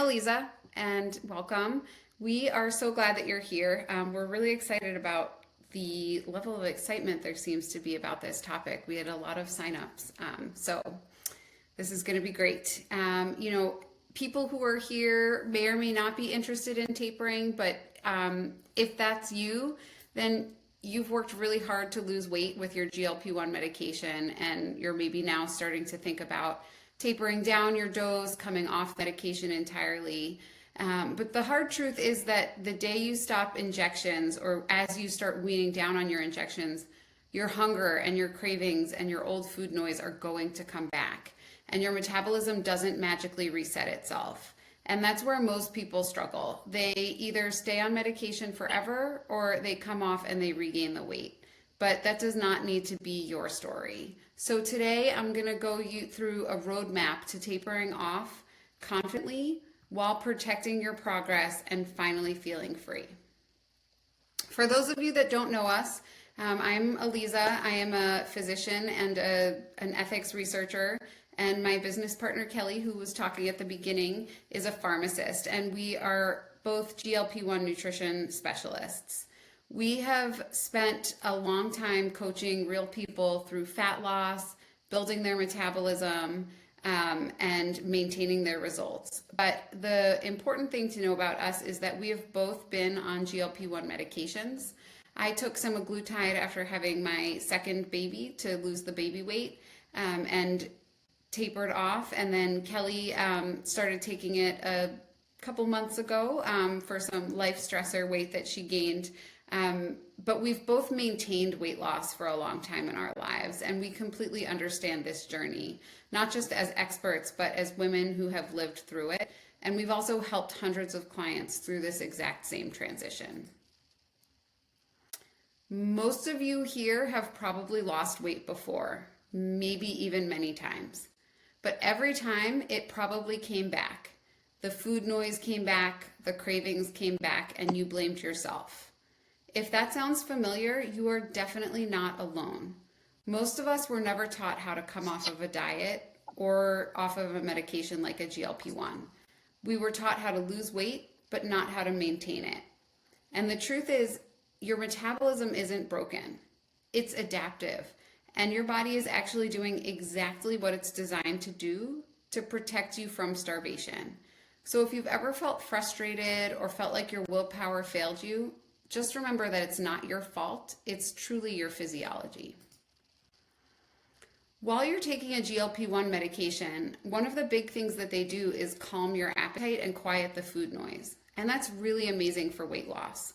Aliza, and welcome. We are so glad that you're here. We're really excited about the level of excitement there seems to be about this topic. We had a lot of signups, so this is going to be great. People who are here may or may not be interested in tapering, but if that's you, then you've worked really hard to lose weight with your GLP-1 medication, and you're maybe now starting to think about tapering down your dose, coming off medication entirely. But the hard truth is that the day you stop injections, or as you start weaning down on your injections, your hunger and your cravings and your old food noise are going to come back, and your metabolism doesn't magically reset itself. And that's where most people struggle. They either stay on medication forever or they come off and they regain the weight. But that does not need to be your story. So today I'm going to go you through a roadmap to tapering off confidently while protecting your progress and finally feeling free. For those of you that don't know us, I'm Aliza. I am a physician and an ethics researcher. And my business partner, Kelly, who was talking at the beginning, is a pharmacist. And we are both GLP-1 nutrition specialists. We have spent a long time coaching real people through fat loss, building their metabolism, and maintaining their results. But the important thing to know about us is that we have both been on GLP-1 medications. I took semaglutide after having my second baby to lose the baby weight, and tapered off. And then Kelly started taking it a couple months ago for some life stressor weight that she gained. But we've both maintained weight loss for a long time in our lives, and we completely understand this journey, not just as experts, but as women who have lived through it. And we've also helped hundreds of clients through this exact same transition. Most of you here have probably lost weight before, maybe even many times. But every time it probably came back. The food noise came back, the cravings came back, and you blamed yourself. If that sounds familiar, you are definitely not alone. Most of us were never taught how to come off of a diet or off of a medication like a GLP-1. We were taught how to lose weight, but not how to maintain it. And the truth is, your metabolism isn't broken. It's adaptive. And your body is actually doing exactly what it's designed to do to protect you from starvation. So if you've ever felt frustrated or felt like your willpower failed you, just remember that it's not your fault. It's truly your physiology. While you're taking a GLP-1 medication, one of the big things that they do is calm your appetite and quiet the food noise. And that's really amazing for weight loss.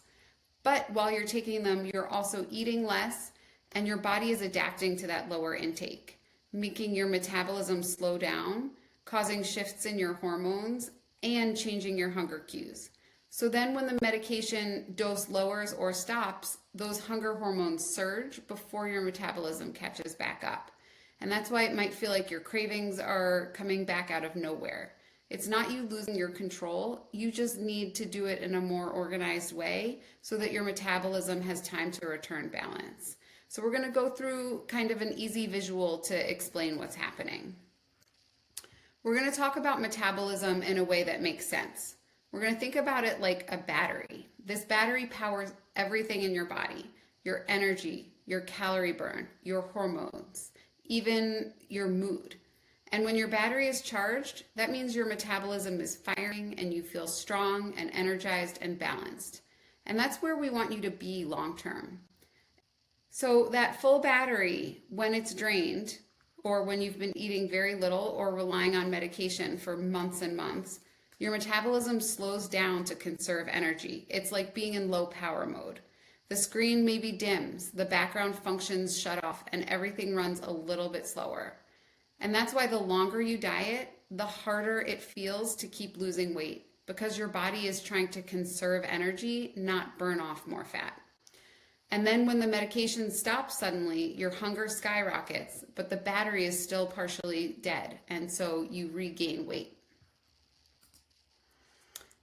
But while you're taking them, you're also eating less, and your body is adapting to that lower intake, making your metabolism slow down, causing shifts in your hormones, and changing your hunger cues. So then when the medication dose lowers or stops, those hunger hormones surge before your metabolism catches back up. And that's why it might feel like your cravings are coming back out of nowhere. It's not you losing your control, you just need to do it in a more organized way so that your metabolism has time to return balance. So we're going to go through kind of an easy visual to explain what's happening. We're going to talk about metabolism in a way that makes sense. We're going to think about it like a battery. This battery powers everything in your body, your energy, your calorie burn, your hormones, even your mood. And when your battery is charged, that means your metabolism is firing and you feel strong and energized and balanced. And that's where we want you to be long term. So that full battery, when it's drained, or when you've been eating very little or relying on medication for months and months, your metabolism slows down to conserve energy. It's like being in low power mode. The screen maybe dims, the background functions shut off, and everything runs a little bit slower. And that's why the longer you diet, the harder it feels to keep losing weight, because your body is trying to conserve energy, not burn off more fat. And then when the medication stops suddenly, your hunger skyrockets, but the battery is still partially dead, and so you regain weight.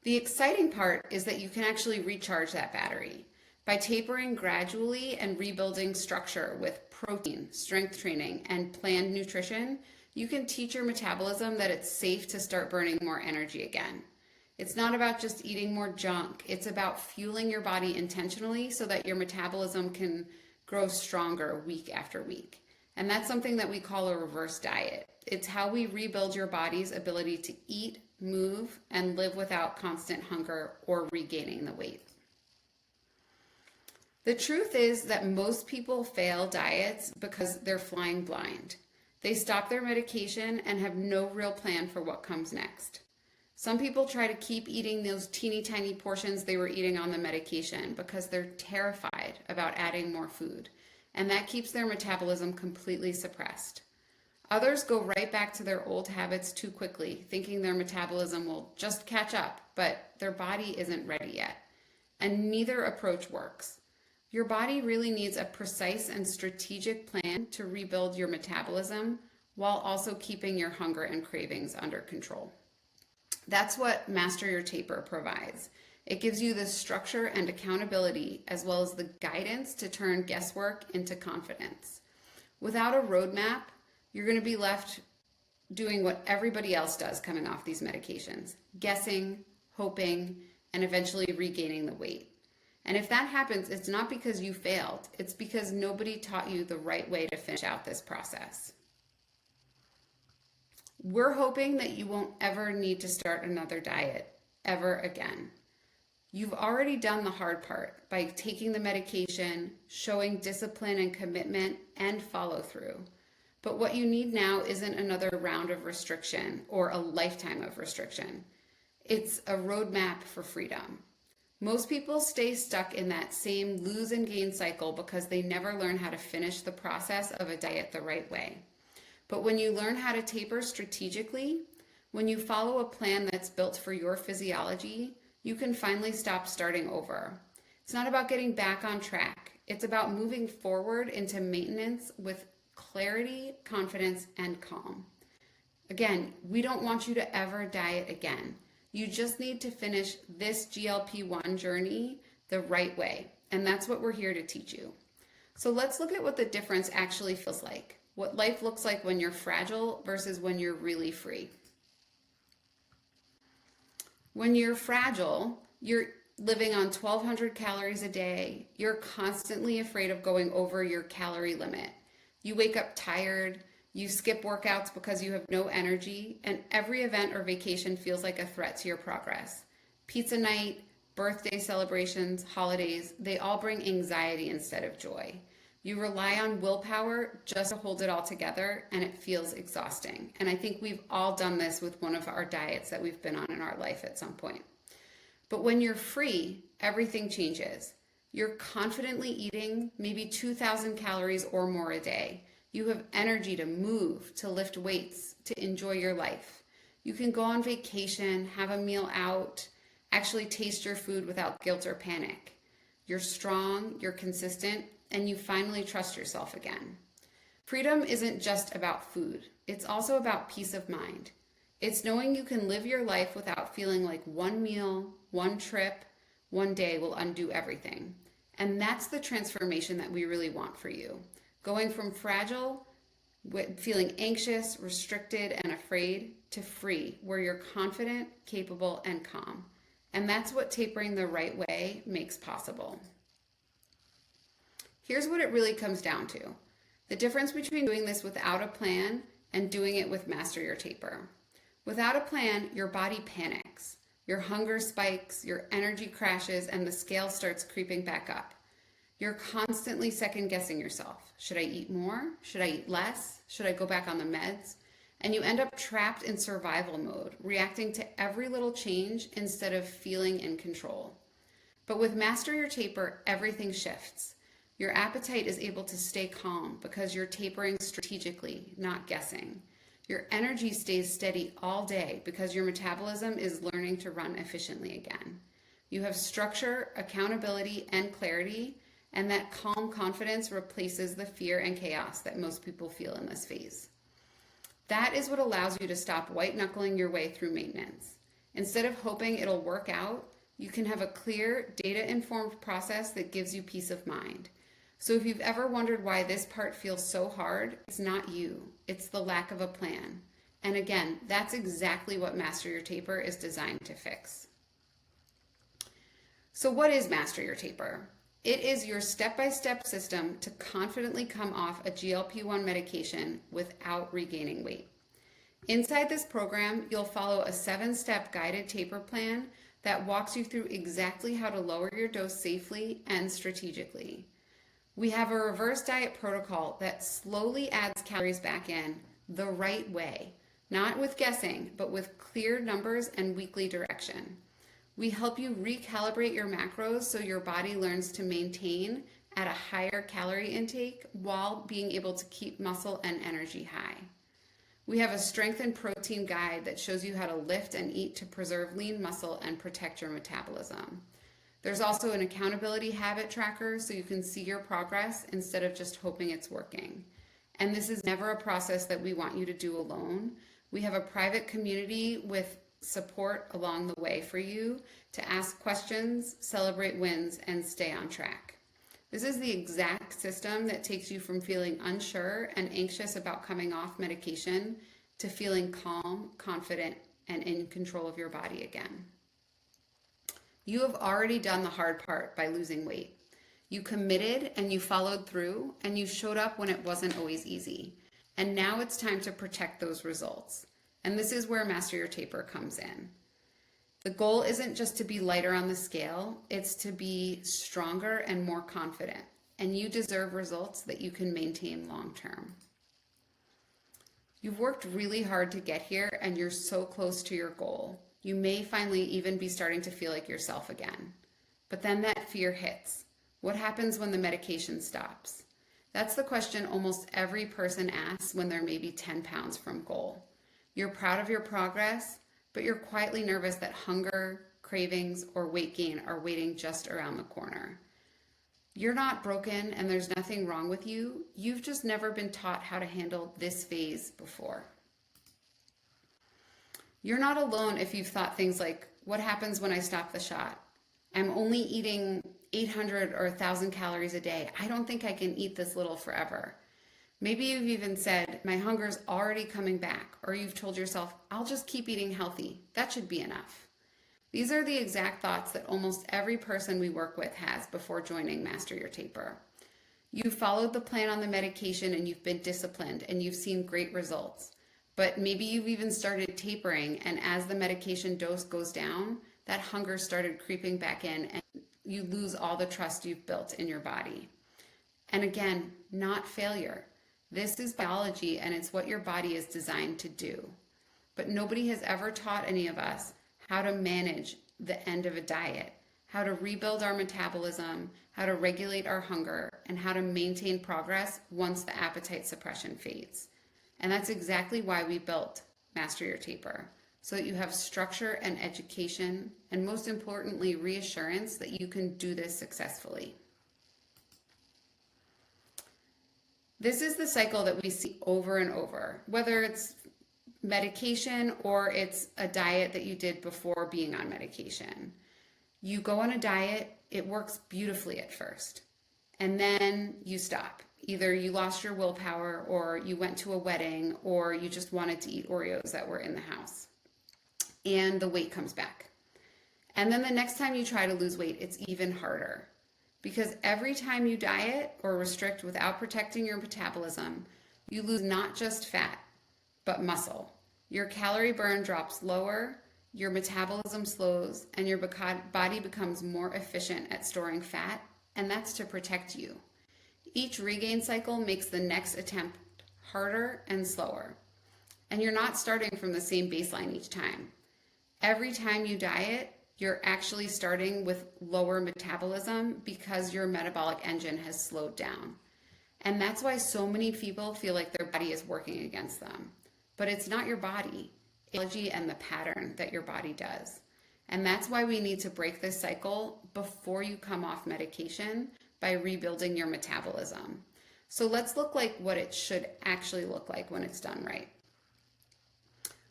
The exciting part is that you can actually recharge that battery. By tapering gradually and rebuilding structure with protein, strength training, and planned nutrition, you can teach your metabolism that it's safe to start burning more energy again. It's not about just eating more junk. It's about fueling your body intentionally so that your metabolism can grow stronger week after week. And that's something that we call a reverse diet. It's how we rebuild your body's ability to eat, move, and live without constant hunger or regaining the weight. The truth is that most people fail diets because they're flying blind. They stop their medication and have no real plan for what comes next. Some people try to keep eating those teeny tiny portions they were eating on the medication because they're terrified about adding more food, and that keeps their metabolism completely suppressed. Others go right back to their old habits too quickly, thinking their metabolism will just catch up, but their body isn't ready yet. And neither approach works. Your body really needs a precise and strategic plan to rebuild your metabolism while also keeping your hunger and cravings under control. That's what Master Your Taper provides. It gives you the structure and accountability as well as the guidance to turn guesswork into confidence. Without a roadmap, you're going to be left doing what everybody else does coming off these medications, guessing, hoping, and eventually regaining the weight. And if that happens, it's not because you failed. It's because nobody taught you the right way to finish out this process. We're hoping that you won't ever need to start another diet ever again. You've already done the hard part by taking the medication, showing discipline and commitment, and follow through. But what you need now isn't another round of restriction or a lifetime of restriction. It's a roadmap for freedom. Most people stay stuck in that same lose and gain cycle because they never learn how to finish the process of a diet the right way. But when you learn how to taper strategically, when you follow a plan that's built for your physiology, you can finally stop starting over. It's not about getting back on track. It's about moving forward into maintenance with clarity, confidence, and calm. Again, we don't want you to ever diet again. You just need to finish this GLP-1 journey the right way, and that's what we're here to teach you. So let's look at what the difference actually feels like, what life looks like when you're fragile versus when you're really free. When you're fragile, you're living on 1,200 calories a day. You're constantly afraid of going over your calorie limit. You wake up tired. You skip workouts because you have no energy, and every event or vacation feels like a threat to your progress. Pizza night, birthday celebrations, holidays, they all bring anxiety instead of joy. You rely on willpower just to hold it all together, and it feels exhausting. And I think we've all done this with one of our diets that we've been on in our life at some point. But when you're free, everything changes. You're confidently eating maybe 2,000 calories or more a day. You have energy to move, to lift weights, to enjoy your life. You can go on vacation, have a meal out, actually taste your food without guilt or panic. You're strong, you're consistent, and you finally trust yourself again. Freedom isn't just about food. It's also about peace of mind. It's knowing you can live your life without feeling like one meal, one trip, one day will undo everything. And that's the transformation that we really want for you. Going from fragile, feeling anxious, restricted, and afraid, to free, where you're confident, capable, and calm. And that's what tapering the right way makes possible. Here's what it really comes down to. The difference between doing this without a plan and doing it with Master Your Taper. Without a plan, your body panics. Your hunger spikes, your energy crashes, and the scale starts creeping back up. You're constantly second-guessing yourself. Should I eat more? Should I eat less? Should I go back on the meds? And you end up trapped in survival mode, reacting to every little change instead of feeling in control. But with Master Your Taper, everything shifts. Your appetite is able to stay calm because you're tapering strategically, not guessing. Your energy stays steady all day because your metabolism is learning to run efficiently again. You have structure, accountability, and clarity, and that calm confidence replaces the fear and chaos that most people feel in this phase. That is what allows you to stop white-knuckling your way through maintenance. Instead of hoping it'll work out, you can have a clear, data-informed process that gives you peace of mind. So if you've ever wondered why this part feels so hard, it's not you. It's the lack of a plan. And again, that's exactly what Master Your Taper is designed to fix. So what is Master Your Taper? It is your step-by-step system to confidently come off a GLP-1 medication without regaining weight. Inside this program, you'll follow a 7-step guided taper plan that walks you through exactly how to lower your dose safely and strategically. We have a reverse diet protocol that slowly adds calories back in the right way, not with guessing, but with clear numbers and weekly direction. We help you recalibrate your macros so your body learns to maintain at a higher calorie intake while being able to keep muscle and energy high. We have a strength and protein guide that shows you how to lift and eat to preserve lean muscle and protect your metabolism. There's also an accountability habit tracker so you can see your progress instead of just hoping it's working. And this is never a process that we want you to do alone. We have a private community with support along the way for you to ask questions, celebrate wins, and stay on track. This is the exact system that takes you from feeling unsure and anxious about coming off medication to feeling calm, confident, and in control of your body again. You have already done the hard part by losing weight. You committed and you followed through and you showed up when it wasn't always easy. And now it's time to protect those results. And this is where Master Your Taper comes in. The goal isn't just to be lighter on the scale, it's to be stronger and more confident. And you deserve results that you can maintain long term. You've worked really hard to get here and you're so close to your goal. You may finally even be starting to feel like yourself again. But then that fear hits. What happens when the medication stops? That's the question almost every person asks when they're maybe 10 pounds from goal. You're proud of your progress, but you're quietly nervous that hunger, cravings, or weight gain are waiting just around the corner. You're not broken and there's nothing wrong with you. You've just never been taught how to handle this phase before. You're not alone if you've thought things like, what happens when I stop the shot? I'm only eating 800 or 1,000 calories a day. I don't think I can eat this little forever. Maybe you've even said, my hunger's already coming back, or you've told yourself, I'll just keep eating healthy. That should be enough. These are the exact thoughts that almost every person we work with has before joining Master Your Taper. You've followed the plan on the medication and you've been disciplined and you've seen great results. But maybe you've even started tapering, and as the medication dose goes down, that hunger started creeping back in and you lose all the trust you've built in your body. And again, not failure. This is biology and it's what your body is designed to do. But nobody has ever taught any of us how to manage the end of a diet, how to rebuild our metabolism, how to regulate our hunger, and how to maintain progress once the appetite suppression fades. And that's exactly why we built Master Your Taper, so that you have structure and education, and most importantly, reassurance that you can do this successfully. This is the cycle that we see over and over, whether it's medication or it's a diet that you did before being on medication. You go on a diet, it works beautifully at first, and then you stop. Either you lost your willpower, or you went to a wedding, or you just wanted to eat Oreos that were in the house, and the weight comes back. And then the next time you try to lose weight, it's even harder. Because every time you diet or restrict without protecting your metabolism, you lose not just fat, but muscle. Your calorie burn drops lower, your metabolism slows, and your body becomes more efficient at storing fat, and that's to protect you. Each regain cycle makes the next attempt harder and slower. And you're not starting from the same baseline each time. Every time you diet, you're actually starting with lower metabolism because your metabolic engine has slowed down. And that's why so many people feel like their body is working against them. But it's not your body, it's biology and the pattern that your body does. And that's why we need to break this cycle before you come off medication by rebuilding your metabolism. So let's look like what it should actually look like when it's done right.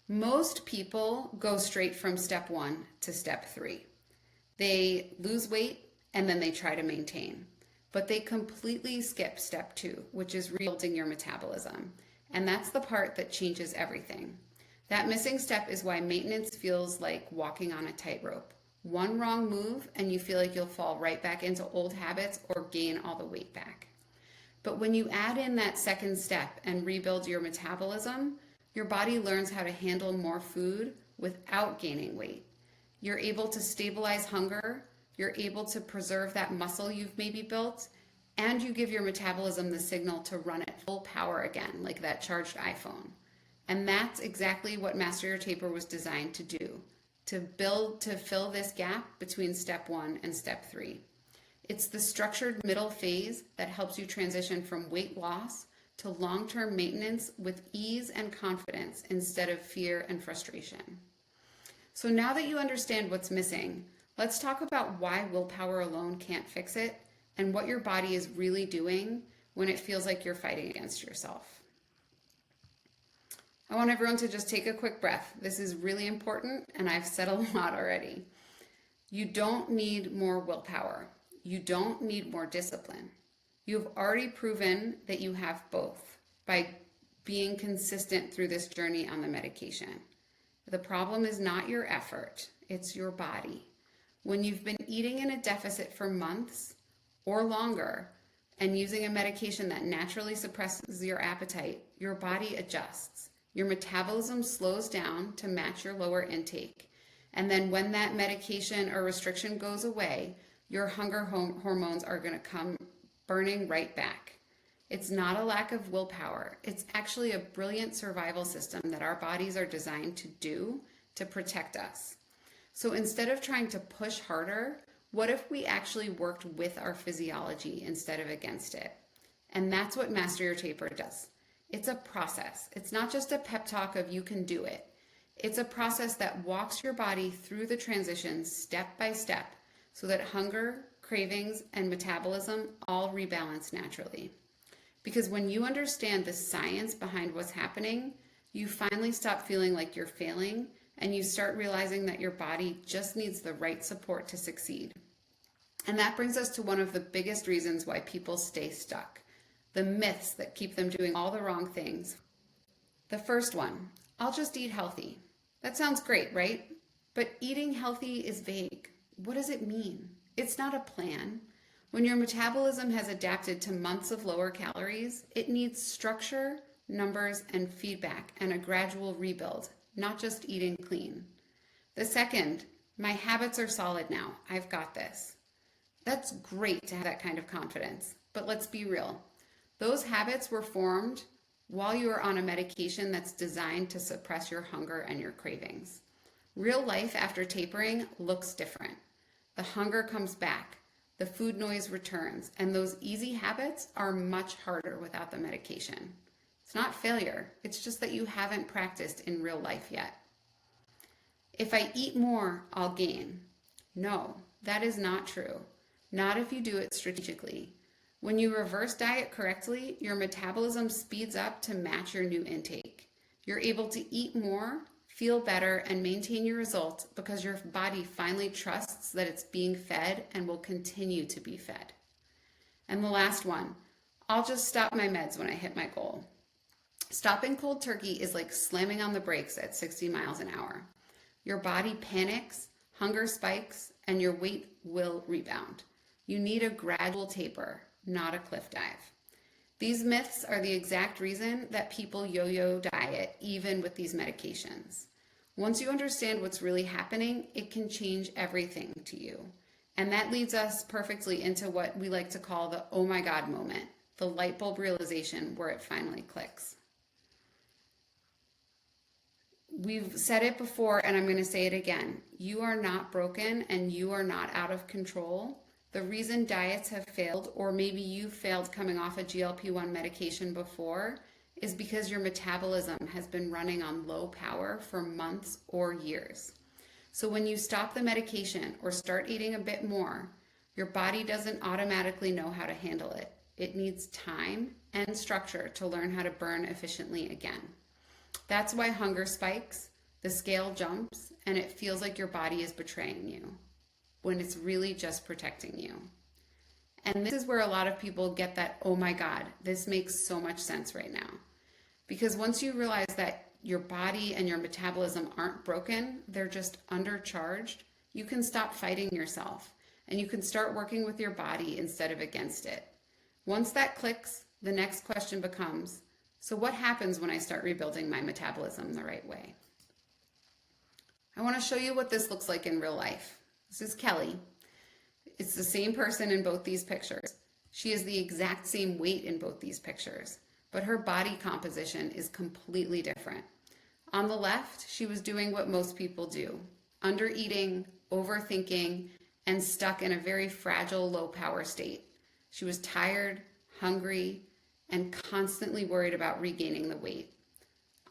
Most people go straight from step 1 to step 3. They lose weight and then they try to maintain, but they completely skip step 2, which is rebuilding your metabolism. And that's the part that changes everything. That missing step is why maintenance feels like walking on a tightrope. One wrong move and you feel like you'll fall right back into old habits or gain all the weight back. But when you add in that second step and rebuild your metabolism, your body learns how to handle more food without gaining weight. You're able to stabilize hunger, you're able to preserve that muscle you've maybe built, and you give your metabolism the signal to run at full power again, like that charged iPhone. And that's exactly what Master Your Taper was designed to do, to fill this gap between step 1 and step 3. It's the structured middle phase that helps you transition from weight loss to long-term maintenance with ease and confidence instead of fear and frustration. So now that you understand what's missing, let's talk about why willpower alone can't fix it and what your body is really doing when it feels like you're fighting against yourself. I want everyone to just take a quick breath. This is really important, and I've said a lot already. You don't need more willpower. You don't need more discipline. You've already proven that you have both by being consistent through this journey on the medication. The problem is not your effort, it's your body. When you've been eating in a deficit for months or longer and using a medication that naturally suppresses your appetite, your body adjusts. Your metabolism slows down to match your lower intake. And then when that medication or restriction goes away, your hunger hormones are going to come burning right back. It's not a lack of willpower. It's actually a brilliant survival system that our bodies are designed to do to protect us. So instead of trying to push harder, what if we actually worked with our physiology instead of against it? And that's what Master Your Taper does. It's a process. It's not just a pep talk of you can do it. It's a process that walks your body through the transitions step by step so that hunger, cravings, and metabolism all rebalance naturally. Because when you understand the science behind what's happening, you finally stop feeling like you're failing and you start realizing that your body just needs the right support to succeed. And that brings us to one of the biggest reasons why people stay stuck. The myths that keep them doing all the wrong things. The first one, I'll just eat healthy. That sounds great, right? But eating healthy is vague. What does it mean? It's not a plan. When your metabolism has adapted to months of lower calories, it needs structure, numbers, and feedback, and a gradual rebuild, not just eating clean. The second, my habits are solid now. I've got this. That's great to have that kind of confidence, but let's be real. Those habits were formed while you are on a medication that's designed to suppress your hunger and your cravings. Real life after tapering looks different. The hunger comes back, the food noise returns, and those easy habits are much harder without the medication. It's not failure, it's just that you haven't practiced in real life yet. If I eat more, I'll gain. No, that is not true. Not if you do it strategically. When you reverse diet correctly, your metabolism speeds up to match your new intake. You're able to eat more, feel better, and maintain your results because your body finally trusts that it's being fed and will continue to be fed. And the last one, I'll just stop my meds when I hit my goal. Stopping cold turkey is like slamming on the brakes at 60 miles an hour. Your body panics, hunger spikes, and your weight will rebound. You need a gradual taper, not a cliff dive. These myths are the exact reason that people yo-yo diet even with these medications. Once you understand what's really happening, it can change everything to you. And that leads us perfectly into what we like to call the oh my God moment, the light bulb realization where it finally clicks. We've said it before and I'm going to say it again. You are not broken and you are not out of control. The reason diets have failed, or maybe you failed coming off a GLP-1 medication before, is because your metabolism has been running on low power for months or years. So when you stop the medication or start eating a bit more, your body doesn't automatically know how to handle it. It needs time and structure to learn how to burn efficiently again. That's why hunger spikes, the scale jumps, and it feels like your body is betraying you, when it's really just protecting you. And this is where a lot of people get that, oh my God, this makes so much sense right now. Because once you realize that your body and your metabolism aren't broken, they're just undercharged, you can stop fighting yourself and you can start working with your body instead of against it. Once that clicks, the next question becomes, so what happens when I start rebuilding my metabolism the right way? I want to show you what this looks like in real life. This is Kelly. It's the same person in both these pictures. She is the exact same weight in both these pictures, but her body composition is completely different. On the left, she was doing what most people do, under-eating, overthinking, and stuck in a very fragile, low-power state. She was tired, hungry, and constantly worried about regaining the weight.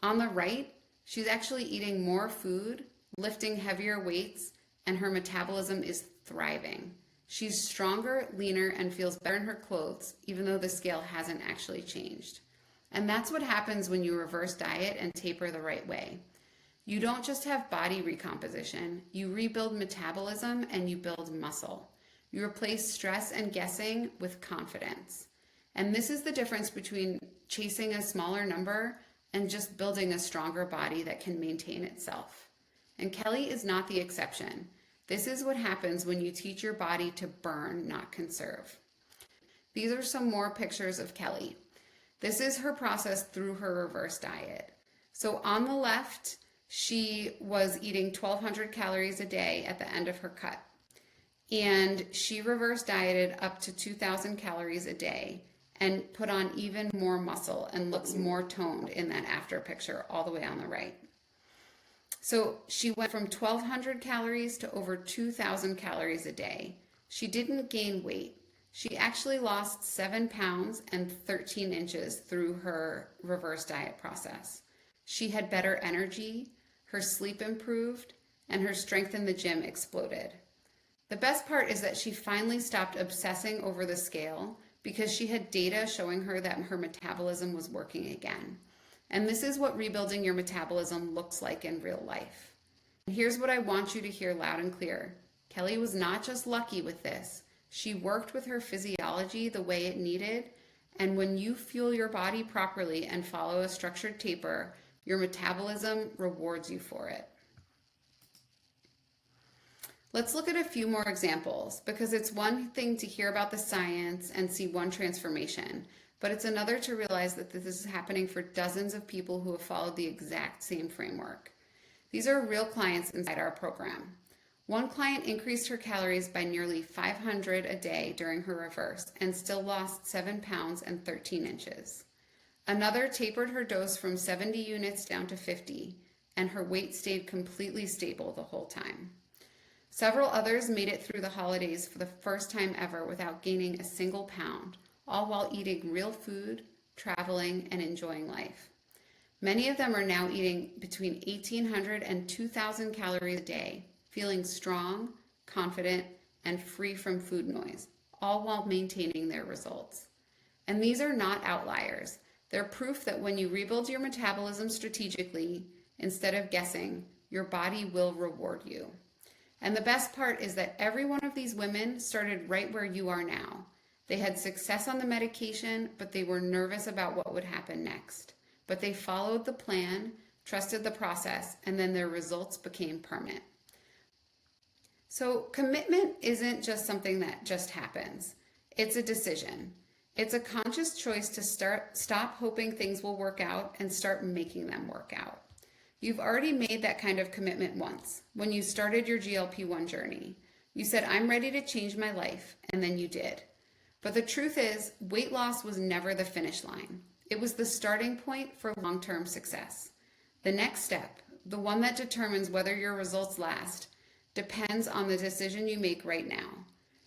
On the right, she's actually eating more food, lifting heavier weights, and her metabolism is thriving. She's stronger, leaner, and feels better in her clothes, even though the scale hasn't actually changed. And that's what happens when you reverse diet and taper the right way. You don't just have body recomposition, you rebuild metabolism and you build muscle. You replace stress and guessing with confidence. And this is the difference between chasing a smaller number and just building a stronger body that can maintain itself. And Kelly is not the exception. This is what happens when you teach your body to burn, not conserve. These are some more pictures of Kelly. This is her process through her reverse diet. So on the left, she was eating 1,200 calories a day at the end of her cut. And she reverse dieted up to 2,000 calories a day and put on even more muscle and looks more toned in that after picture all the way on the right. So she went from 1,200 calories to over 2,000 calories a day. She didn't gain weight. She actually lost 7 pounds and 13 inches through her reverse diet process. She had better energy, her sleep improved, and her strength in the gym exploded. The best part is that she finally stopped obsessing over the scale because she had data showing her that her metabolism was working again. And this is what rebuilding your metabolism looks like in real life. And here's what I want you to hear loud and clear. Kelly was not just lucky with this. She worked with her physiology the way it needed. And when you fuel your body properly and follow a structured taper, your metabolism rewards you for it. Let's look at a few more examples because it's one thing to hear about the science and see one transformation, but it's another to realize that this is happening for dozens of people who have followed the exact same framework. These are real clients inside our program. One client increased her calories by nearly 500 a day during her reverse and still lost 7 pounds and 13 inches. Another tapered her dose from 70 units down to 50, and her weight stayed completely stable the whole time. Several others made it through the holidays for the first time ever without gaining a single pound, all while eating real food, traveling, and enjoying life. Many of them are now eating between 1,800 and 2,000 calories a day, feeling strong, confident, and free from food noise, all while maintaining their results. And these are not outliers. They're proof that when you rebuild your metabolism strategically, instead of guessing, your body will reward you. And the best part is that every one of these women started right where you are now. They had success on the medication, but they were nervous about what would happen next. But they followed the plan, trusted the process, and then their results became permanent. So commitment isn't just something that just happens. It's a decision. It's a conscious choice to stop hoping things will work out and start making them work out. You've already made that kind of commitment once when you started your GLP-1 journey. You said, I'm ready to change my life, and then you did. But the truth is, weight loss was never the finish line. It was the starting point for long-term success. The next step, the one that determines whether your results last, depends on the decision you make right now.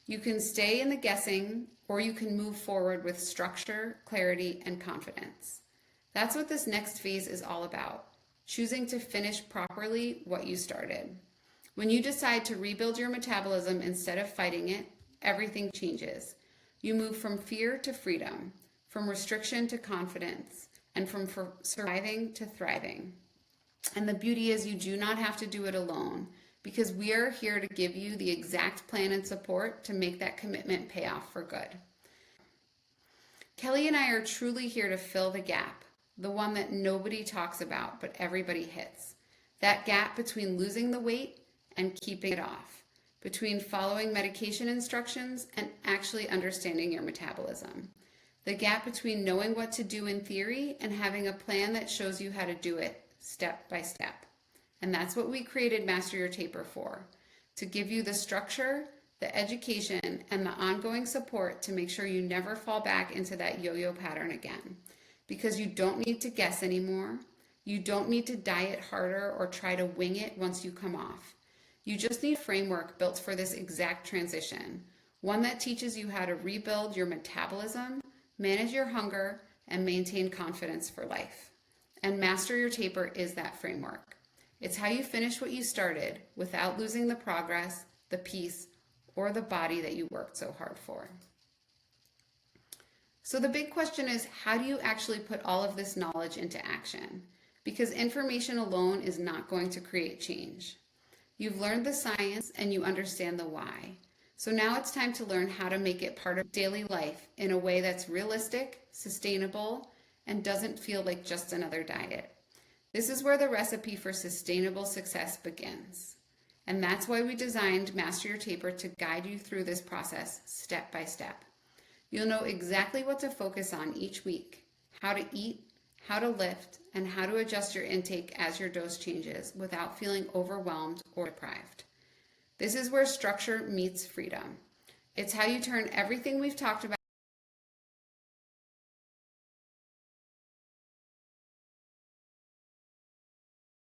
You can stay in the guessing, or you can move forward with structure, clarity, and confidence. That's what this next phase is all about. Choosing to finish properly what you started. When you decide to rebuild your metabolism instead of fighting it, everything changes. You move from fear to freedom, from restriction to confidence, and from surviving to thriving. And the beauty is you do not have to do it alone because we are here to give you the exact plan and support to make that commitment pay off for good. Kelly and I are truly here to fill the gap, the one that nobody talks about but everybody hits. That gap between losing the weight and keeping it off, between following medication instructions and actually understanding your metabolism. The gap between knowing what to do in theory and having a plan that shows you how to do it step by step. And that's what we created Master Your Taper for, to give you the structure, the education, and the ongoing support to make sure you never fall back into that yo-yo pattern again. Because you don't need to guess anymore. You don't need to diet harder or try to wing it once you come off. You just need a framework built for this exact transition, one that teaches you how to rebuild your metabolism, manage your hunger, and maintain confidence for life. And Master Your Taper is that framework. It's how you finish what you started without losing the progress, the peace, or the body that you worked so hard for. So the big question is, how do you actually put all of this knowledge into action? Because information alone is not going to create change. You've learned the science and you understand the why. So now it's time to learn how to make it part of daily life in a way that's realistic, sustainable, and doesn't feel like just another diet. This is where the recipe for sustainable success begins. And that's why we designed Master Your Taper to guide you through this process step by step. You'll know exactly what to focus on each week, how to eat, how to lift, and how to adjust your intake as your dose changes without feeling overwhelmed or deprived. This is where structure meets freedom. It's how you turn everything we've talked about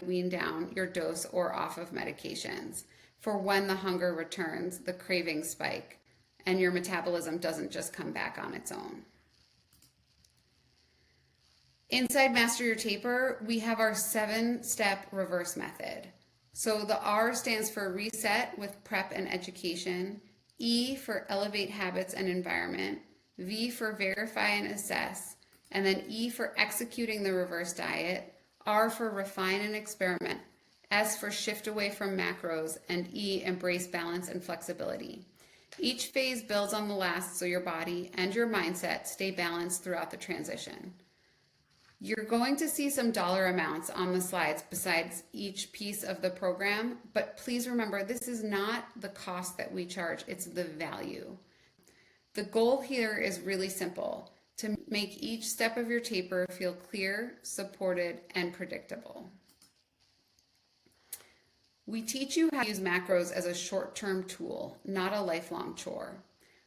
wean down your dose or off of medications for when the hunger returns, the cravings spike, and your metabolism doesn't just come back on its own. Inside Master Your Taper, we have our 7-step reverse method. So the R stands for reset with prep and education, E for elevate habits and environment, V for verify and assess, and then E for executing the reverse diet, R for refine and experiment, S for shift away from macros, and E embrace balance and flexibility. Each phase builds on the last so your body and your mindset stay balanced throughout the transition. You're going to see some dollar amounts on the slides besides each piece of the program, but please remember this is not the cost that we charge, it's the value. The goal here is really simple, to make each step of your taper feel clear, supported, and predictable. We teach you how to use macros as a short-term tool, not a lifelong chore.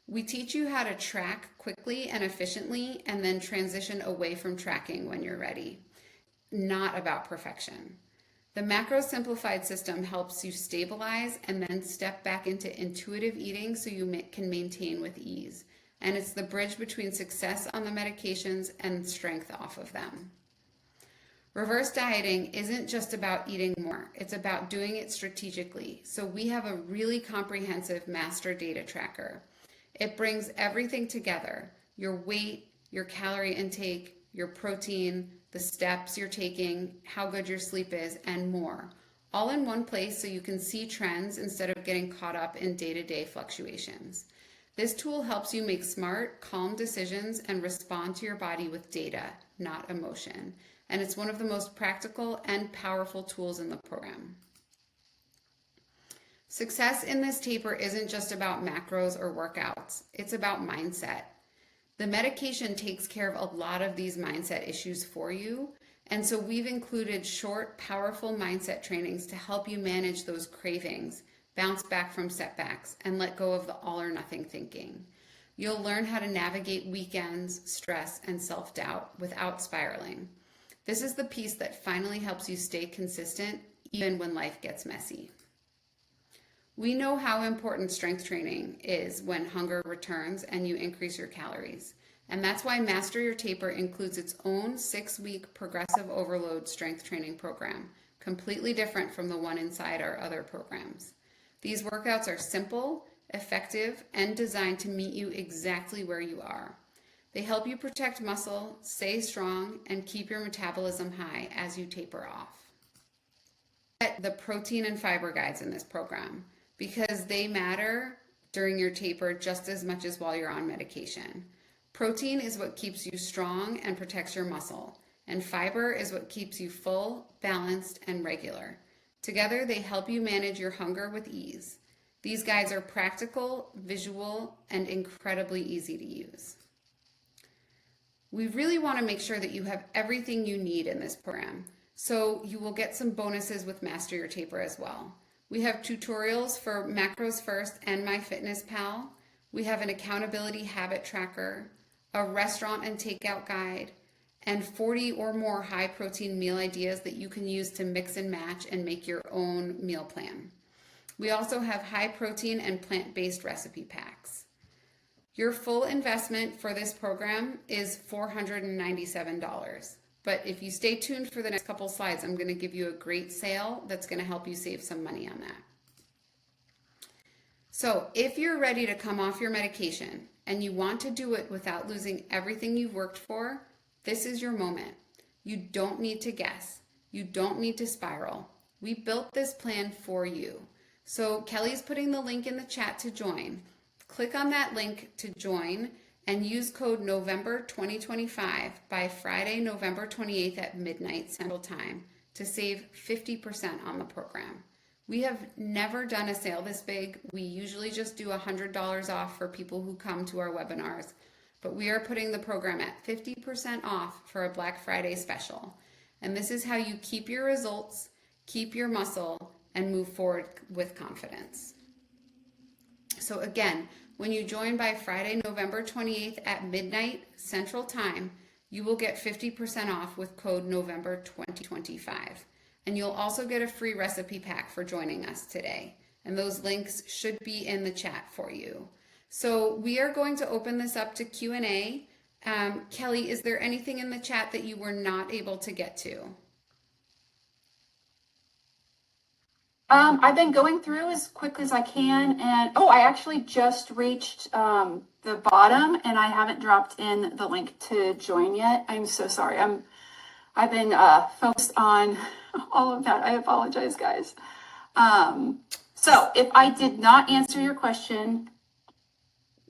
We teach you how to track quickly and efficiently and then transition away from tracking when you're ready. Not about perfection. The macro simplified system helps you stabilize and then step back into intuitive eating so you can maintain with ease. And it's the bridge between success on the medications and strength off of them. Reverse dieting isn't just about eating more, it's about doing it strategically. So we have a really comprehensive master data tracker. It brings everything together, your weight, your calorie intake, your protein, the steps you're taking, how good your sleep is, and more, all in one place so you can see trends instead of getting caught up in day-to-day fluctuations. This tool helps you make smart, calm decisions and respond to your body with data, not emotion. And it's one of the most practical and powerful tools in the program. Success in this taper isn't just about macros or workouts, it's about mindset. The medication takes care of a lot of these mindset issues for you, and so we've included short, powerful mindset trainings to help you manage those cravings, bounce back from setbacks, and let go of the all or nothing thinking. You'll learn how to navigate weekends, stress, and self-doubt without spiraling. This is the piece that finally helps you stay consistent even when life gets messy. We know how important strength training is when hunger returns and you increase your calories. And that's why Master Your Taper includes its own 6-week progressive overload strength training program, completely different from the one inside our other programs. These workouts are simple, effective, and designed to meet you exactly where you are. They help you protect muscle, stay strong, and keep your metabolism high as you taper off. Get the protein and fiber guides in this program because they matter during your taper just as much as while you're on medication. Protein is what keeps you strong and protects your muscle, and fiber is what keeps you full, balanced, and regular. Together, they help you manage your hunger with ease. These guides are practical, visual, and incredibly easy to use. We really want to make sure that you have everything you need in this program, so you will get some bonuses with Master Your Taper as well. We have tutorials for Macros First and MyFitnessPal. We have an accountability habit tracker, a restaurant and takeout guide, and 40 or more high protein meal ideas that you can use to mix and match and make your own meal plan. We also have high protein and plant-based recipe packs. Your full investment for this program is $497. But if you stay tuned for the next couple slides, I'm going to give you a great sale that's going to help you save some money on that. So if you're ready to come off your medication and you want to do it without losing everything you've worked for, this is your moment. You don't need to guess. You don't need to spiral. We built this plan for you. So Kelly's putting the link in the chat to join. Click on that link to join and use code November 2025 by Friday, November 28th at midnight Central Time to save 50% on the program. We have never done a sale this big. We usually just do $100 off for people who come to our webinars, but we are putting the program at 50% off for a Black Friday special. And this is how you keep your results, keep your muscle, and move forward with confidence. So again, when you join by Friday, November 28th at midnight Central Time, you will get 50% off with code November 2025. And you'll also get a free recipe pack for joining us today. And those links should be in the chat for you. So we are going to open this up to Q&A. Kelly, is there anything in the chat that you were not able to get to? I've been going through as quick as I can, and I actually just reached the bottom, and I haven't dropped in the link to join yet. I'm so sorry. I've been focused on all of that. I apologize, guys. So if I did not answer your question,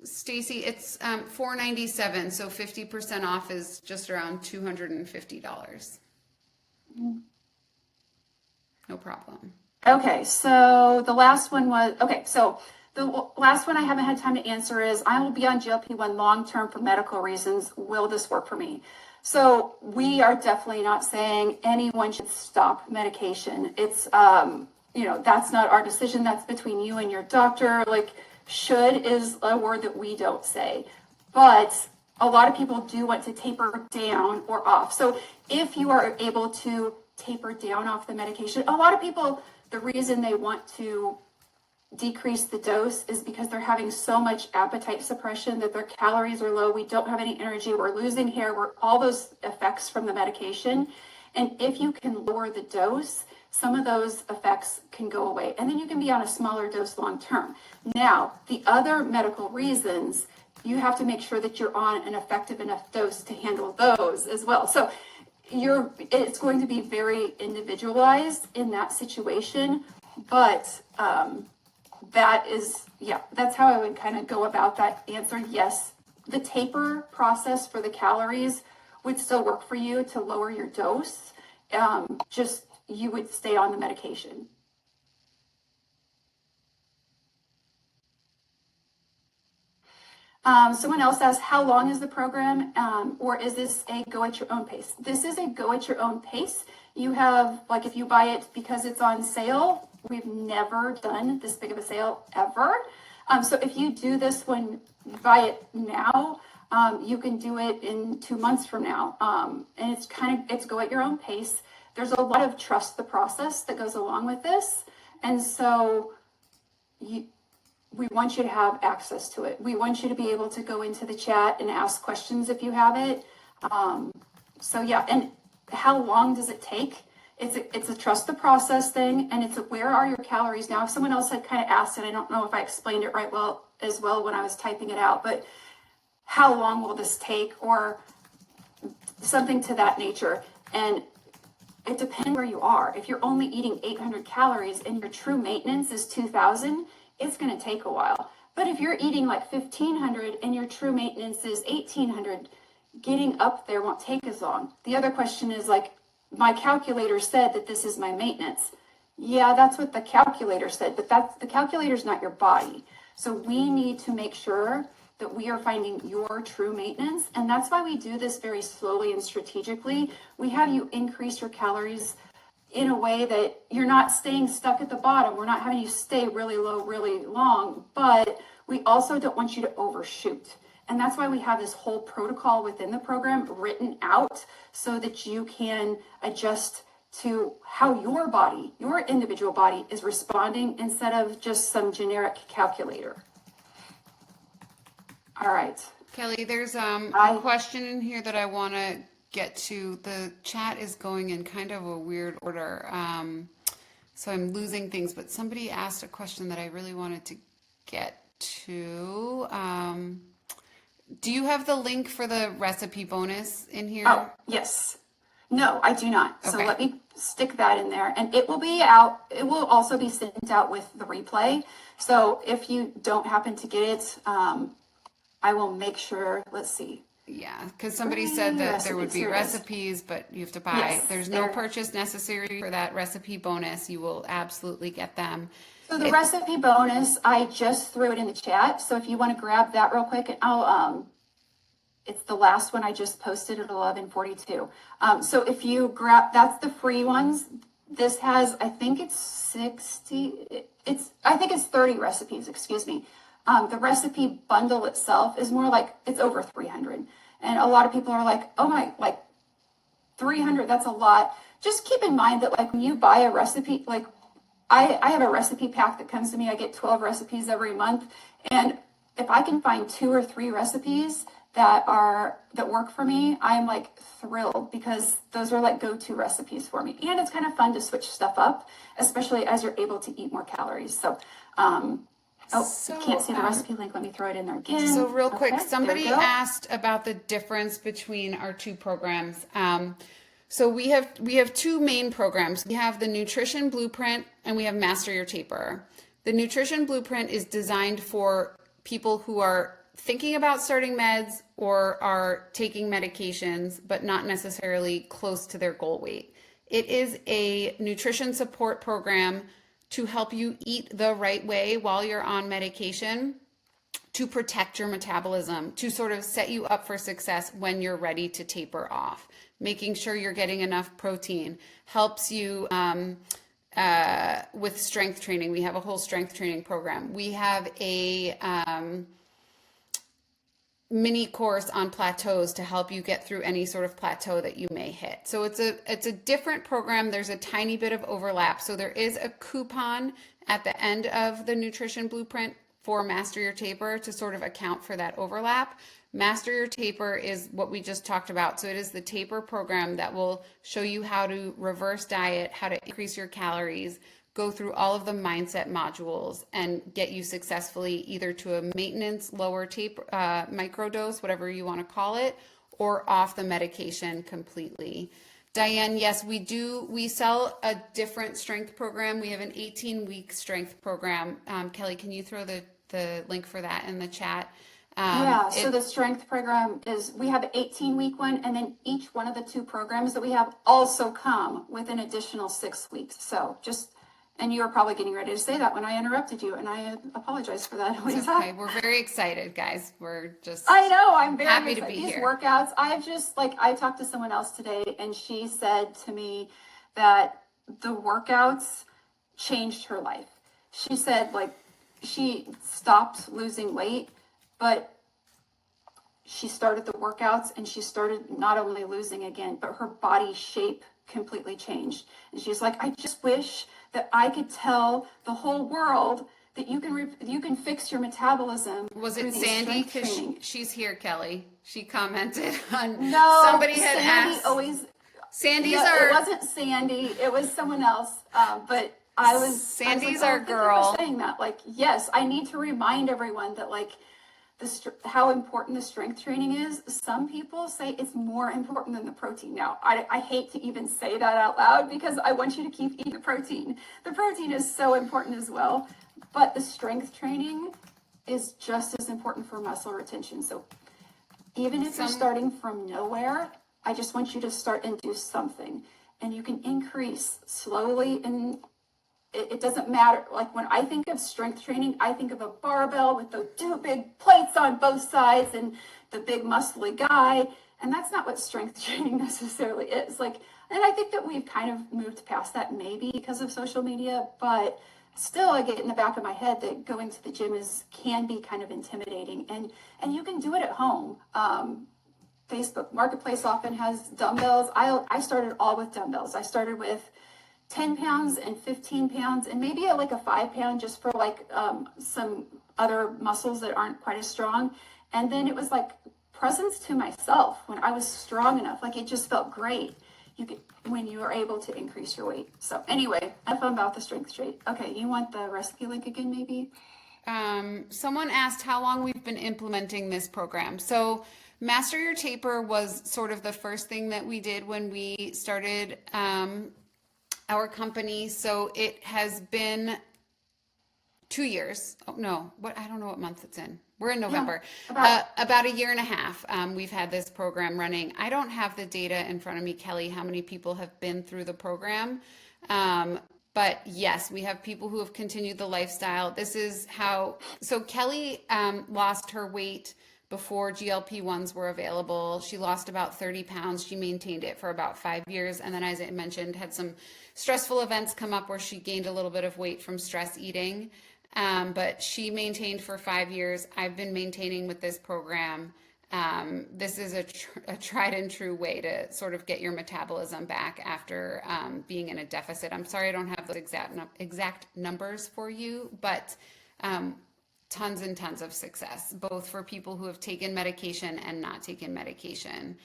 Stacy, it's $497, so 50% off is just around $250. No problem. Okay, so the last one was, so the last one I haven't had time to answer is, I will be on GLP-1 long-term for medical reasons. Will this work for me? So we are definitely not saying anyone should stop medication. It's, that's not our decision. That's between you and your doctor. Like, should is a word that we don't say. But a lot of people do want to taper down or off. So if you are able to taper down off the medication, a lot of people, the reason they want to decrease the dose is because they're having so much appetite suppression that their calories are low. We don't have any energy. We're losing hair. We're all those effects from the medication. And if you can lower the dose, some of those effects can go away. And then you can be on a smaller dose long term. Now, the other medical reasons, you have to make sure that you're on an effective enough dose to handle those as well. So it's going to be very individualized in that situation, but that's how I would kind of go about that answer. Yes, the taper process for the calories would still work for you to lower your dose. Just you would stay on the medication. Someone else asked, how long is the program, or is this a go at your own pace? This is a go at your own pace. You have, like, if you buy it because it's on sale, we've never done this big of a sale ever. So if you do this when you buy it now, you can do it in 2 months from now. And it's go at your own pace. There's a lot of trust the process that goes along with this. And so we want you to have access to it. We want you to be able to go into the chat and ask questions if you have it. And how long does it take? It's a trust the process thing, and it's a where are your calories now? If someone else had kind of asked, and I don't know if I explained it right well when I was typing it out, but how long will this take, or something to that nature? And it depends where you are. If you're only eating 800 calories and your true maintenance is 2,000, it's going to take a while. But if you're eating like 1,500 and your true maintenance is 1,800, getting up there won't take as long. The other question is like, my calculator said that this is my maintenance. Yeah, that's what the calculator said, but the calculator's not your body. So we need to make sure that we are finding your true maintenance. And that's why we do this very slowly and strategically. We have you increase your calories in a way that you're not staying stuck at the bottom. We're not having you stay really low, really long, but we also don't want you to overshoot. And that's why we have this whole protocol within the program written out so that you can adjust to how your body, your individual body is responding instead of just some generic calculator. All right. Kelly, there's a question in here that I want to get to. The chat is going in kind of a weird order. So I'm losing things, but somebody asked a question that I really wanted to get to. Do you have the link for the recipe bonus in here? Oh, yes. No, I do not. So Okay. let me stick that in there, and it will be out. It will also be sent out with the replay. So if you don't happen to get it, I will make sure. Let's see. Yeah, because somebody said that there would Recipes, be here it is. recipes, but you have to buy. Yes, There's no there. purchase necessary for that recipe bonus. You will absolutely get them. So the recipe bonus, I just threw it in the chat. So if you want to grab that real quick, and I'll it's the last one I just posted at 11:42. So if you grab, that's the free ones. This has, I think it's 60. I think it's 30 recipes. Excuse me. The recipe bundle itself is more like it's over 300, and a lot of people are like, oh my, like 300. That's a lot. Just keep in mind that like when you buy a recipe, like I have a recipe pack that comes to me. I get 12 recipes every month. And if I can find 2 or 3 recipes that work for me, I'm like thrilled because those are like go-to recipes for me. And it's kind of fun to switch stuff up, especially as you're able to eat more calories. So, you can't see the recipe link. Let me throw it in there again. So real quick, Okay, somebody asked about the difference between our two programs. So we have 2 main programs. We have the Nutrition Blueprint and we have Master Your Taper. The Nutrition Blueprint is designed for people who are thinking about starting meds or are taking medications, but not necessarily close to their goal weight. It is a nutrition support program to help you eat the right way while you're on medication, to protect your metabolism, to sort of set you up for success when you're ready to taper off. Making sure you're getting enough protein helps you with strength training. We have a whole strength training program. We have a mini course on plateaus to help you get through any sort of plateau that you may hit. So it's a different program. There's a tiny bit of overlap. So there is a coupon at the end of the Nutrition Blueprint for Master Your Taper to sort of account for that overlap. Master Your Taper is what we just talked about. So it is the taper program that will show you how to reverse diet, how to increase your calories, go through all of the mindset modules and get you successfully either to a maintenance lower taper microdose, whatever you want to call it, or off the medication completely. Diane, yes, we sell a different strength program. We have an 18-week strength program. Kelly, can you throw the link for that in the chat? So the strength program is, we have an 18-week one, and then each one of the 2 programs that we have also come with an additional 6 weeks. So and you were probably getting ready to say that when I interrupted you, and I apologize for that. It's okay. We're very excited, guys. I know, I'm very happy excited. to be These here. workouts, I talked to someone else today, and she said to me that the workouts changed her life. She said, like, she stopped losing weight, but she started the workouts and she started not only losing again, but her body shape completely changed. And she's like, I just wish that I could tell the whole world that you can fix your metabolism. Was it Sandy? Because she's here, Kelly. She commented on. No, somebody had Sandy asked. always. It wasn't Sandy. It was someone else. But Sandy's our our girl. Thank you for saying that. Like, yes, I need to remind everyone that like how important the strength training is. Some people say it's more important than the protein. Now, I hate to even say that out loud because I want you to keep eating the protein. The protein is so important as well, but the strength training is just as important for muscle retention. So Even if you're Some starting from nowhere, I just want you to start and do something. And you can increase slowly, and it doesn't matter. Like when I think of strength training, I think of a barbell with the two big plates on both sides and the big muscly guy. And that's not what strength training necessarily is. Like, and I think that we've kind of moved past that maybe because of social media, but still I get in the back of my head that going to the gym can be kind of intimidating, and you can do it at home. Facebook Marketplace often has dumbbells. I started all with dumbbells. I started with 10 pounds and 15 pounds and maybe like a 5 pound just for like some other muscles that aren't quite as strong. And then it was like presence to myself when I was strong enough. Like it just felt great when you are able to increase your weight. So anyway, enough about the strength trade. Okay, you want the recipe link again maybe? Someone asked how long we've been implementing this program. So, Master Your Taper was sort of the first thing that we did when we started our company. So, it has been 2 years. Oh, no, what? I don't know what month it's in. We're in Yeah, November. about About a year and a half, we've had this program running. I don't have the data in front of me, Kelly, how many people have been through the program. Um, but yes, we have people who have continued the lifestyle. This is how, so Kelly lost her weight before GLP-1s were available. She lost about 30 pounds. She maintained it for about 5 years. And then, as I mentioned, had some stressful events come up where she gained a little bit of weight from stress eating. But she maintained for 5 years. I've been maintaining with this program. This is a tried and true way to sort of get your metabolism back after being in a deficit. I'm sorry I don't have those exact numbers for you, but tons and tons of success, both for people who have taken medication and not taken medication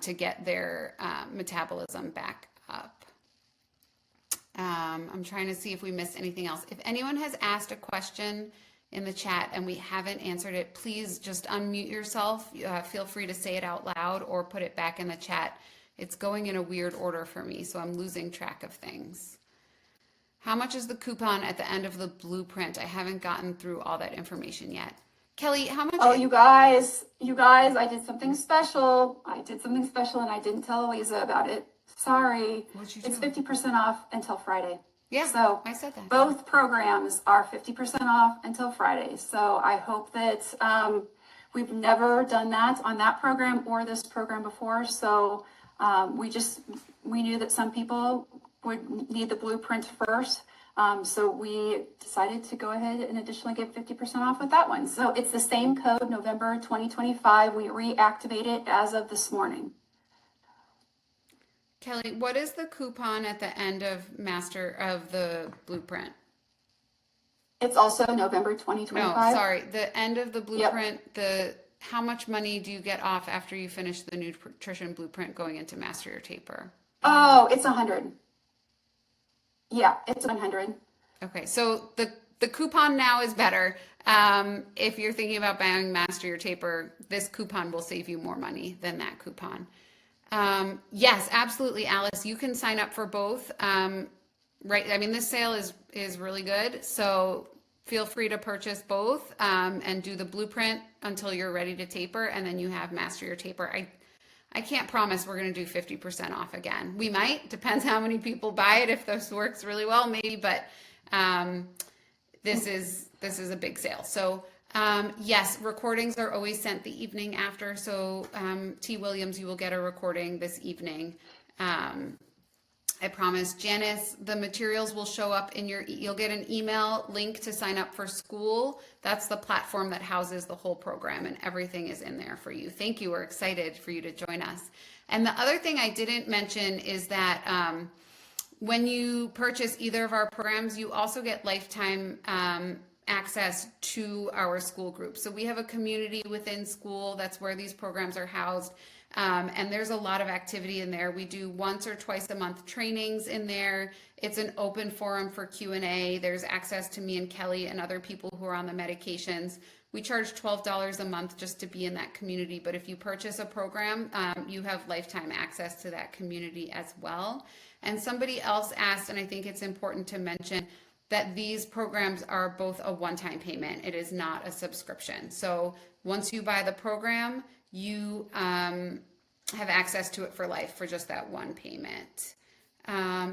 to get their metabolism back up. I'm trying to see if we missed anything else. If anyone has asked a question in the chat and we haven't answered it, please just unmute yourself. Feel free to say it out loud or put it back in the chat. It's going in a weird order for me, so I'm losing track of things. How much is the coupon at the end of the blueprint? I haven't gotten through all that information yet. Kelly, how much? Oh, you guys, I did something special. I did something special and I didn't tell Eliza about it. Sorry. What'd you It's do? 50% off until Friday. Yeah, So I said that. both programs are 50% off until Friday. So I hope that we've never done that on that program or this program before. So we knew that some people would need the blueprint first. So we decided to go ahead and additionally give 50% off with that one. So it's the same code, November 2025. We reactivate it as of this morning. Kelly, what is the coupon at the end of Master of the Blueprint? It's also November No, 2025. sorry, the end of the Yep. blueprint, how much money do you get off after you finish the nutrition blueprint going into Master Your Taper? Oh, it's 100. Yeah, it's 100. Okay, so the coupon now is better. If you're thinking about buying Master Your Taper, this coupon will save you more money than that coupon. Yes, absolutely, Alice. You can sign up for both. Right. I mean, this sale is really good. So feel free to purchase both and do the blueprint until you're ready to taper, and then you have Master Your Taper. I can't promise we're going to do 50% off again. We might. Depends how many people buy it. If this works really well, maybe. But this is a big sale. So yes, recordings are always sent the evening after. So T. Williams, you will get a recording this evening. I promise. Janice, the materials will show up in you'll get an email link to sign up for school. That's the platform that houses the whole program, and everything is in there for you. Thank you. We're excited for you to join us. And the other thing I didn't mention is that when you purchase either of our programs, you also get lifetime access to our school group. So we have a community within school. That's where these programs are housed. And there's a lot of activity in there. We do once or twice a month trainings in there. It's an open forum for Q&A. There's access to me and Kelly and other people who are on the medications. We charge $12 a month just to be in that community. But if you purchase a program, you have lifetime access to that community as well. And somebody else asked, and I think it's important to mention, that these programs are both a one-time payment. It is not a subscription. So once you buy the program, you have access to it for life for just that one payment.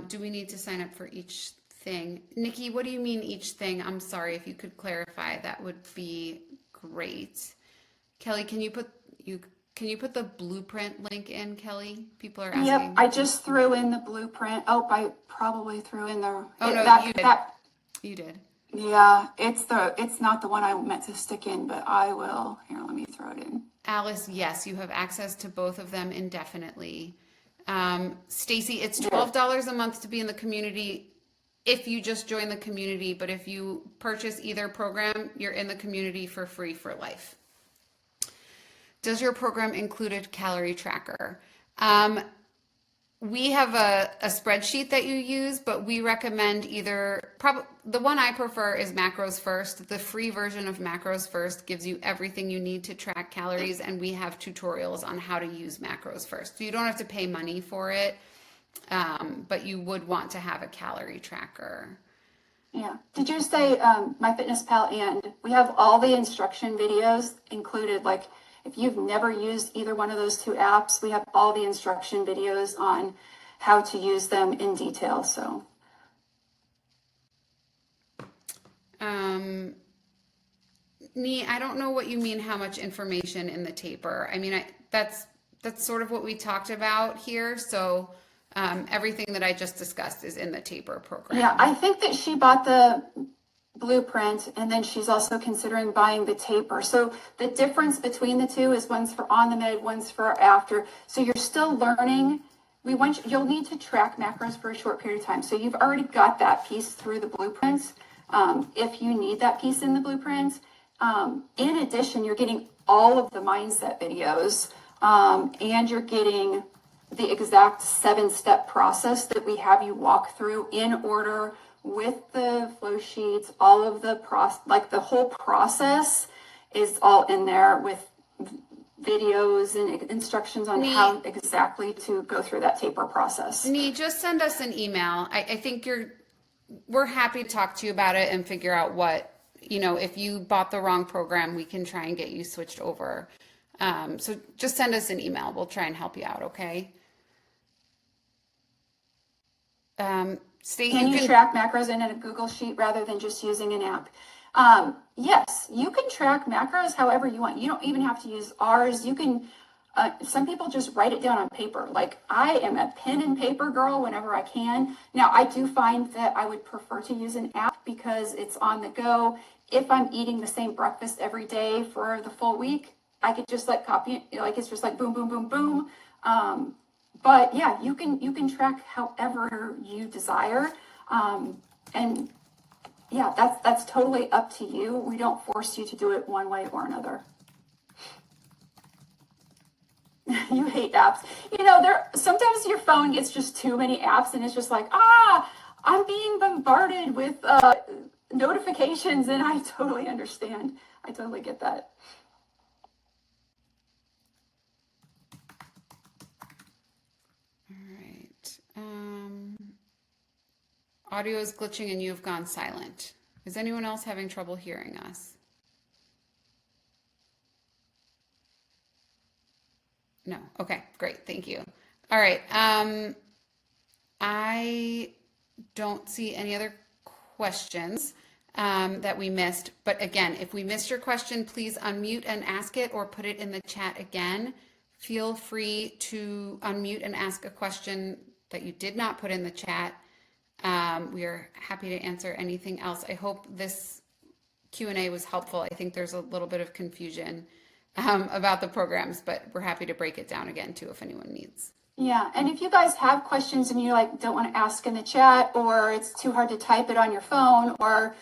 Do we need to sign up for each thing? Nikki, what do you mean each thing? I'm sorry, if you could clarify, that would be great. Kelly, can you put the blueprint link in, Kelly? People are Yep, asking. I just threw in the blueprint. Oh, I probably threw in the Oh no, that you did. that You did. yeah, it's not the one I meant to stick in, but I will. Here, let me throw it in. Alice, yes, you have access to both of them indefinitely. Stacy, it's There. $12 a month to be in the community if you just join the community, but if you purchase either program, you're in the community for free for life. Does your program include a calorie tracker? We have a spreadsheet that you use, but we recommend the one I prefer is Macros First. The free version of Macros First gives you everything you need to track calories, and we have tutorials on how to use Macros First. So you don't have to pay money for it, but you would want to have a calorie tracker. Yeah. Did you say MyFitnessPal? And we have all the instruction videos included. Like, if you've never used either one of those two apps, we have all the instruction videos on how to use them in detail. So, I don't know what you mean, how much information in the taper. I mean, that's sort of what we talked about here. So everything that I just discussed is in the taper program. yeah, I think that she bought the blueprint and then she's also considering buying the taper. So the difference between the two is one's for on the med, one's for after. So you're still learning. You'll need to track macros for a short period of time. So you've already got that piece through the blueprints. If you need that piece in the blueprints, in addition, you're getting all of the mindset videos, and you're getting the exact 7-step process that we have you walk through in order with the flow sheets. All of the the whole process is all in there with videos and instructions on how exactly to go through that taper process. Just send us an email. I think we're happy to talk to you about it and figure out what, if you bought the wrong program, we can try and get you switched over. So just send us an email. We'll try and help you out. Okay. Can you track macros in a Google Sheet rather than just using an app? Yes, you can track macros however you want. You don't even have to use ours. You can, some people just write it down on paper. Like, I am a pen and paper girl whenever I can. Now, I do find that I would prefer to use an app because it's on the go. If I'm eating the same breakfast every day for the full week, I could just copy it. Like, it's just like boom, boom, boom, boom. But yeah, you can track however you desire. And yeah, that's totally up to you. We don't force you to do it one way or another. You hate apps. Sometimes your phone gets just too many apps and it's just like, I'm being bombarded with notifications, and I totally understand. I totally get that. Audio is glitching and you've gone silent. Is anyone else having trouble hearing us? No. Okay, great. Thank you. All right. I don't see any other questions that we missed. But again, if we missed your question, please unmute and ask it or put it in the chat again. Feel free to unmute and ask a question that you did not put in the chat. We are happy to answer anything else. I hope this Q&A was helpful. I think there's a little bit of confusion about the programs, but we're happy to break it down again too if anyone needs. Yeah, and if you guys have questions and you don't want to ask in the chat, or it's too hard to type it on your phone, or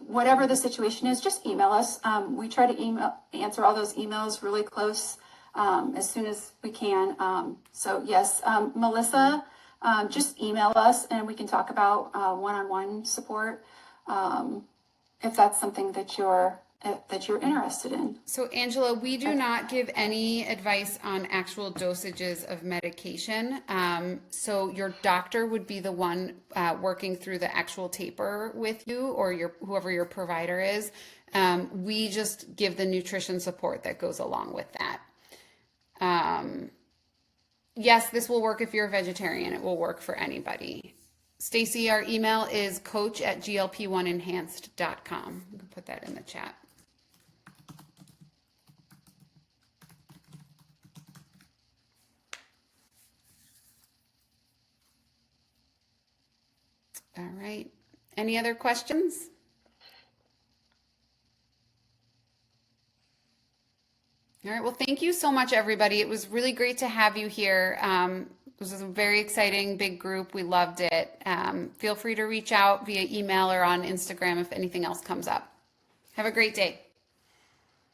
whatever the situation is, just email us. We try to answer all those emails really close as soon as we can. So yes, Melissa, just email us and we can talk about one-on-one support if that's something that you're interested in. So Angela, we do not give any advice on actual dosages of medication. So your doctor would be the one working through the actual taper with you, or whoever your provider is. We just give the nutrition support that goes along with that. Yes, this will work if you're a vegetarian. It will work for anybody. Stacy, our email is coach@glp1enhanced.com. You can put that in the chat. All right. Any other questions? All right. Well, thank you so much, everybody. It was really great to have you here. This was a very exciting big group. We loved it. Feel free to reach out via email or on Instagram if anything else comes up. Have a great day.